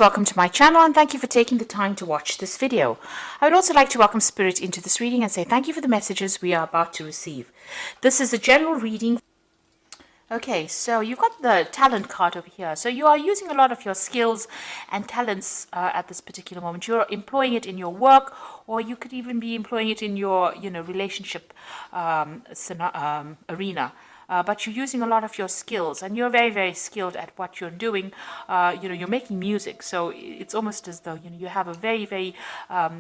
Welcome to my channel and thank you for taking the time to watch this video. I would also like to welcome Spirit into this reading and say thank you for the messages we are about to receive. This is a general reading. Okay, so you've got the talent card over here. So you are using a lot of your skills and talents at this particular moment. You're employing it in your work, or you could even be employing it in your, relationship arena. But you're using a lot of your skills, and you're very, very skilled at what you're doing. You're making music, so it's almost as though you have a very, very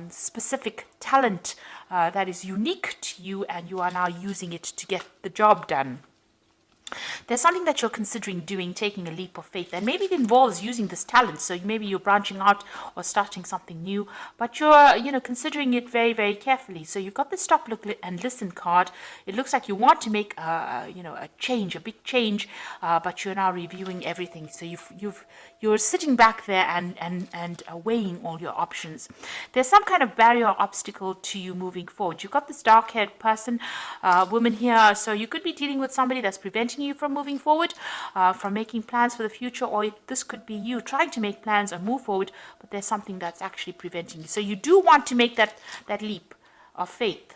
specific talent that is unique to you, and you are now using it to get the job done. There's something that you're considering doing, taking a leap of faith, and maybe it involves using this talent. So maybe you're branching out or starting something new, but you're, considering it very, very carefully. So you've got the stop, look, and listen card. It looks like you want to make, a change, a big change, but you're now reviewing everything. So you're sitting back there and weighing all your options. There's some kind of barrier or obstacle to you moving forward. You've got this dark-haired person, woman here, so you could be dealing with somebody that's preventing you from moving forward, from making plans for the future, or this could be you trying to make plans and move forward, but there's something that's actually preventing you. So you do want to make that leap of faith,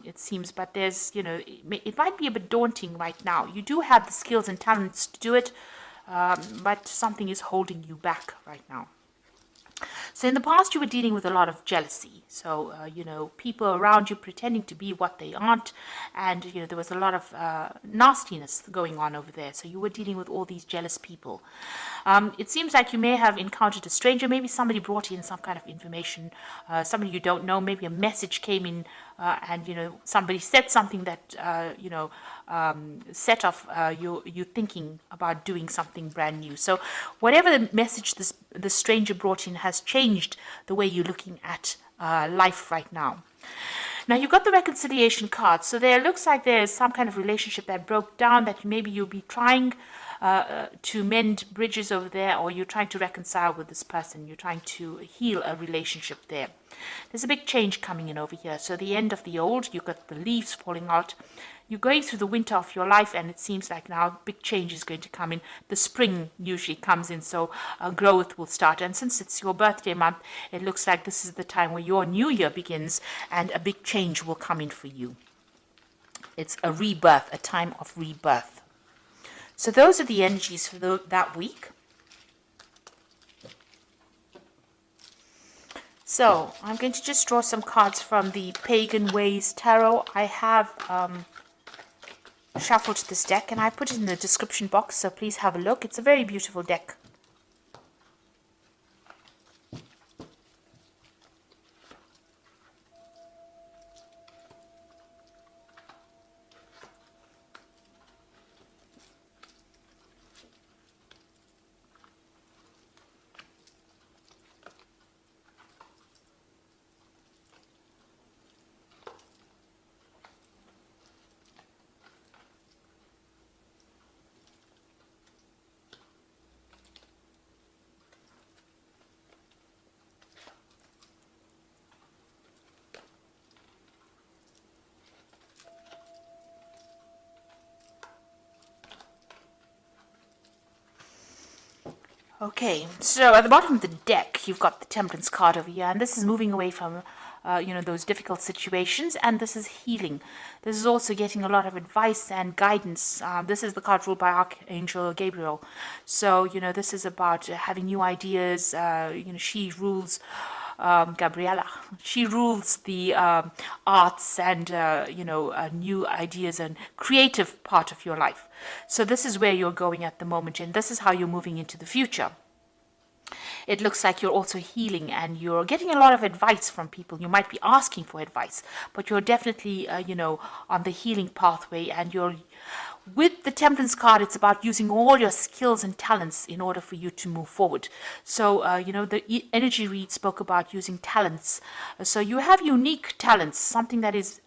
it seems, but there's, it might be a bit daunting right now. You do have the skills and talents to do it, but something is holding you back right now. So in the past, you were dealing with a lot of jealousy. So, people around you pretending to be what they aren't. And, there was a lot of nastiness going on over there. So you were dealing with all these jealous people. It seems like you may have encountered a stranger. Maybe somebody brought in some kind of information, somebody you don't know. Maybe a message came in and, somebody said something that, set off you thinking about doing something brand new. So whatever the message the stranger brought in has changed the way you're looking at life right now. Now you've got the reconciliation card. So there looks like there's some kind of relationship that broke down, that maybe you'll be trying to mend bridges over there, or you're trying to reconcile with this person. You're trying to heal a relationship there. There's a big change coming in over here. So the end of the old, you've got the leaves falling out. You're going through the winter of your life, and it seems like now big change is going to come in. The spring usually comes in, so growth will start. And since it's your birthday month, it looks like this is the time where your new year begins, and a big change will come in for you. It's a rebirth, a time of rebirth. So those are the energies for that week. So I'm going to just draw some cards from the Pagan Ways Tarot. I have shuffled this deck, and I put it in the description box, so please have a look. It's a very beautiful deck. Okay, so at the bottom of the deck, you've got the Temperance card over here, and this is moving away from, those difficult situations, and this is healing. This is also getting a lot of advice and guidance. This is the card ruled by Archangel Gabriel. So, this is about having new ideas. She rules, Gabriella. She rules the arts and, new ideas and creative part of your life. So this is where you're going at the moment, and this is how you're moving into the future. It looks like you're also healing, and you're getting a lot of advice from people. You might be asking for advice, but you're definitely, on the healing pathway, and you're with the Temperance card. It's about using all your skills and talents in order for you to move forward. So, the energy read spoke about using talents. So you have unique talents, something that is,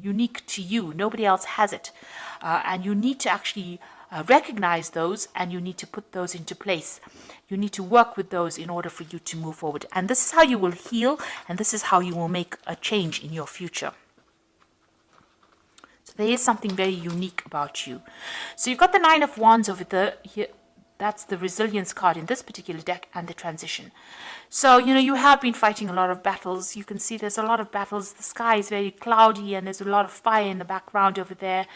unique to you. Nobody else has it. And you need to actually recognize those, and you need to put those into place. You need to work with those in order for you to move forward. And this is how you will heal, and this is how you will make a change in your future. So there is something very unique about you. So you've got the Nine of Wands over here, That's the resilience card in this particular deck, and the transition. So, you have been fighting a lot of battles. You can see there's a lot of battles. The sky is very cloudy and there's a lot of fire in the background over there.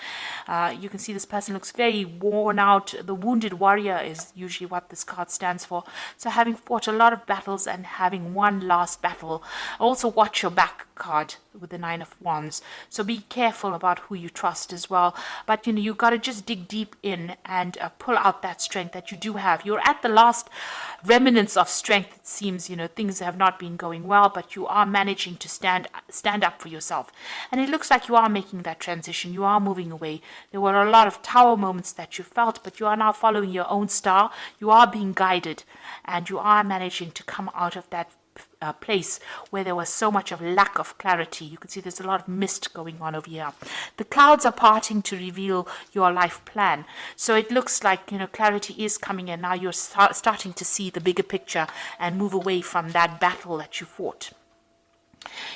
You can see this person looks very worn out. The wounded warrior is usually what this card stands for. So having fought a lot of battles and having one last battle. Also watch your back card with the Nine of Wands. So be careful about who you trust as well. But, you've got to just dig deep in and pull out that strength that you do have. You're at the last remnants of strength, it seems. Things have not been going well, but you are managing to stand up for yourself. And it looks like you are making that transition. You are moving away. There were a lot of tower moments that you felt, but you are now following your own star. You are being guided, and you are managing to come out of that place where there was so much of lack of clarity. You can see there's a lot of mist going on over here. The clouds are parting to reveal your life plan. So it looks like, clarity is coming, and now you're starting to see the bigger picture and move away from that battle that you fought.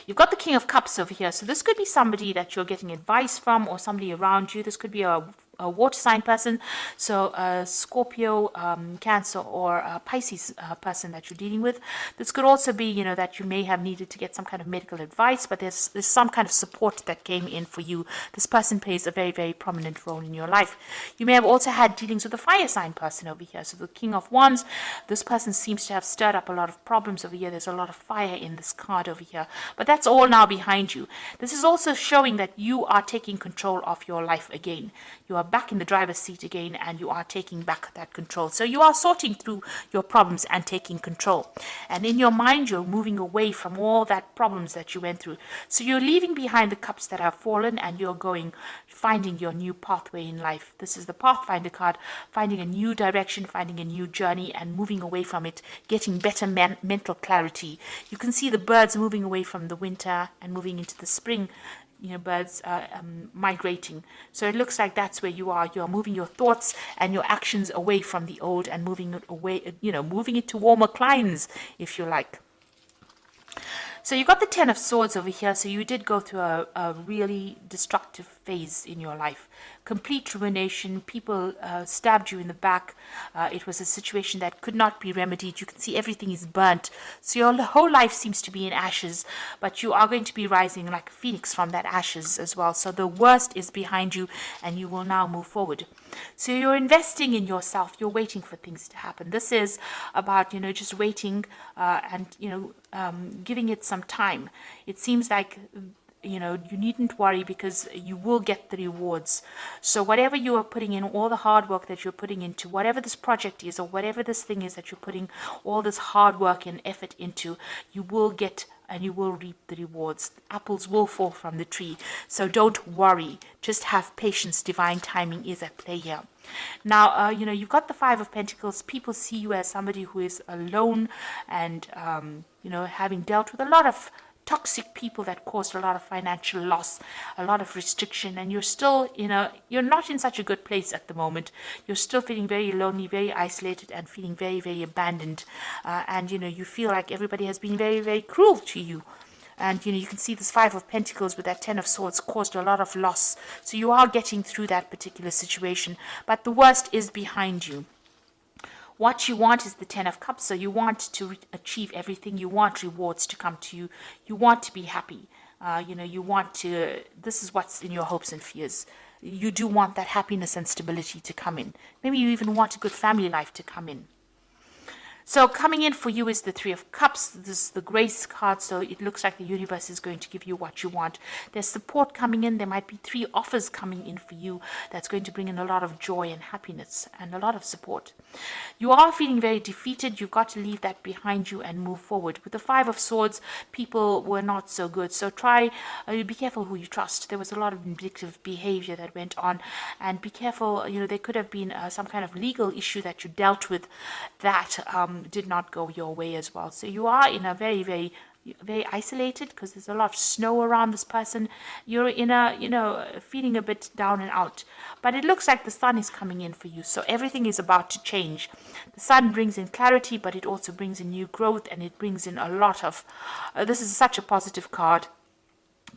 You've got the King of Cups over here. So this could be somebody that you're getting advice from, or somebody around you. This could be a water sign person, so Scorpio, Cancer, or Pisces person that you're dealing with. This could also be, that you may have needed to get some kind of medical advice, but there's some kind of support that came in for you. This person plays a very, very prominent role in your life. You may have also had dealings with a fire sign person over here. So the King of Wands, this person seems to have stirred up a lot of problems over here. There's a lot of fire in this card over here, but that's all now behind you. This is also showing that you are taking control of your life again. You are back in the driver's seat again, and you are taking back that control. So you are sorting through your problems and taking control. And in your mind, you're moving away from all that problems that you went through. So you're leaving behind the cups that have fallen, and you're finding your new pathway in life. This is the Pathfinder card, finding a new direction, finding a new journey, and moving away from it, getting better mental clarity. You can see the birds moving away from the winter and moving into the spring. Birds migrating. So it looks like that's where you are. You're moving your thoughts and your actions away from the old and moving it away, moving it to warmer climes, if you like. So you got the Ten of Swords over here. So you did go through a really destructive phase in your life. Complete ruination. People stabbed you in the back. It was a situation that could not be remedied. You can see everything is burnt. So your whole life seems to be in ashes, but you are going to be rising like a phoenix from that ashes as well. So the worst is behind you, and you will now move forward. So you're investing in yourself. You're waiting for things to happen. This is about, just waiting and, giving it some time. It seems like, you needn't worry, because you will get the rewards. So whatever you are putting in, all the hard work that you're putting into, whatever this project is, or whatever this thing is that you're putting all this hard work and effort into, you will get and you will reap the rewards. Apples will fall from the tree. So don't worry. Just have patience. Divine timing is at play here. Now, you've got the Five of Pentacles. People see you as somebody who is alone and, having dealt with a lot of toxic people that caused a lot of financial loss, a lot of restriction, and you're still, you're not in such a good place at the moment. You're still feeling very lonely, very isolated, and feeling very, very abandoned. And, you feel like everybody has been very, very cruel to you. And, you can see this Five of Pentacles with that Ten of Swords caused a lot of loss. So you are getting through that particular situation, but the worst is behind you. What you want is the Ten of Cups. So you want to achieve everything. You want rewards to come to you. You want to be happy. You want to, this is what's in your hopes and fears. You do want that happiness and stability to come in. Maybe you even want a good family life to come in. So coming in for you is the Three of Cups. This is the Grace card, so it looks like the universe is going to give you what you want. There's support coming in. There might be 3 offers coming in for you that's going to bring in a lot of joy and happiness and a lot of support. You are feeling very defeated. You've got to leave that behind you and move forward. With the Five of Swords, people were not so good. So be careful who you trust. There was a lot of vindictive behavior that went on, and be careful. There could have been some kind of legal issue that you dealt with that did not go your way as well. So you are in a very, very, very isolated, because there's a lot of snow around this person. You're in a, feeling a bit down and out. But it looks like the sun is coming in for you. So everything is about to change. The sun brings in clarity, but it also brings in new growth, and it brings in a lot of, this is such a positive card,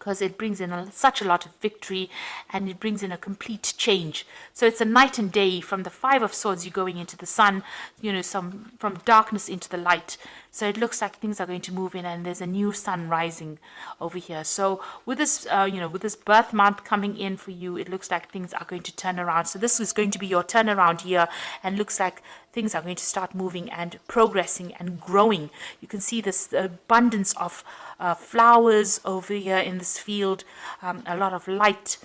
because it brings in such a lot of victory, and it brings in a complete change. So it's a night and day. From the Five of Swords, you're going into the sun, from darkness into the light. So it looks like things are going to move in, and there's a new sun rising over here. So with this, with this birth month coming in for you, it looks like things are going to turn around. So this is going to be your turnaround year, and looks like things are going to start moving and progressing and growing. You can see this abundance of flowers over here in this field, a lot of light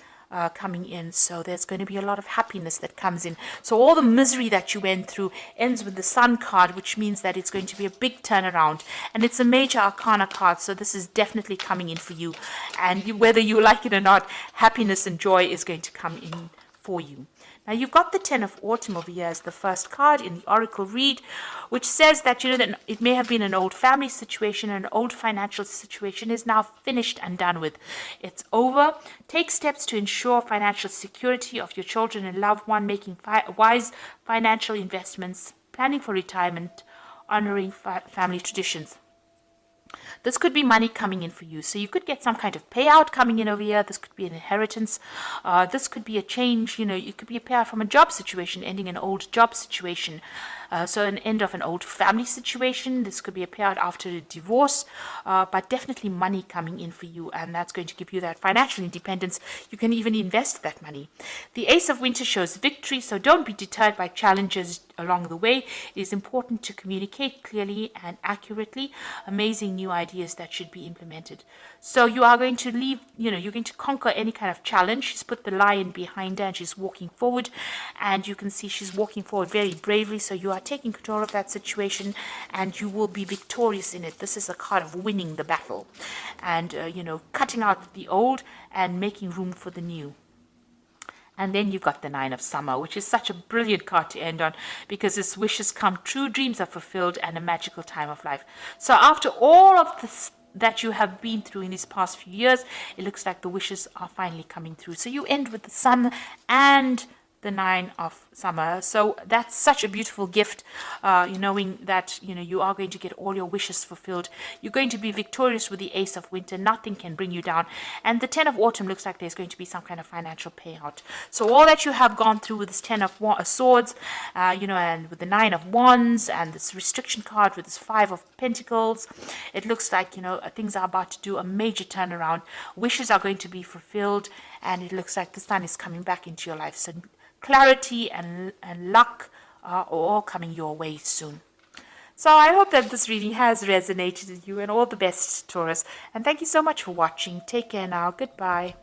coming in. So there's going to be a lot of happiness that comes in. So all the misery that you went through ends with the Sun card, which means that it's going to be a big turnaround, and it's a major arcana card. So this is definitely coming in for you, and whether you like it or not, happiness and joy is going to come in for you. Now you've got the Ten of Autumn over here as the first card in the Oracle read, which says that that it may have been an old family situation, an old financial situation is now finished and done with. It's over. Take steps to ensure financial security of your children and loved one, making wise financial investments, planning for retirement, honoring family traditions. This could be money coming in for you. So you could get some kind of payout coming in over here. This could be an inheritance. This could be a change. It could be a payout from a job situation, ending an old job situation. So an end of an old family situation. This could be a payout after a divorce, but definitely money coming in for you, and that's going to give you that financial independence. You can even invest that money. The Ace of Winter shows victory, so don't be deterred by challenges along the way. It is important to communicate clearly and accurately. Amazing new ideas that should be implemented. So you are going to leave, you're going to conquer any kind of challenge. She's put the lion behind her and she's walking forward, and you can see she's walking forward very bravely. So you are taking control of that situation, and you will be victorious in it. This is a card of winning the battle, and cutting out the old and making room for the new. And then you've got the Nine of Summer, which is such a brilliant card to end on, because its wishes come true, dreams are fulfilled, and a magical time of life. So after all of this that you have been through in these past few years, it looks like the wishes are finally coming through. So you end with the Sun and the Nine of Summer. So that's such a beautiful gift, knowing that you are going to get all your wishes fulfilled. You're going to be victorious with the Ace of Winter. Nothing can bring you down. And the Ten of Autumn looks like there's going to be some kind of financial payout. So all that you have gone through with this Ten of Swords, and with the Nine of Wands and this restriction card with this Five of Pentacles, it looks like things are about to do a major turnaround. Wishes are going to be fulfilled, and it looks like the Sun is coming back into your life. So clarity and luck are all coming your way soon. So I hope that this reading has resonated with you, and all the best, Taurus. And thank you so much for watching. Take care now. Goodbye.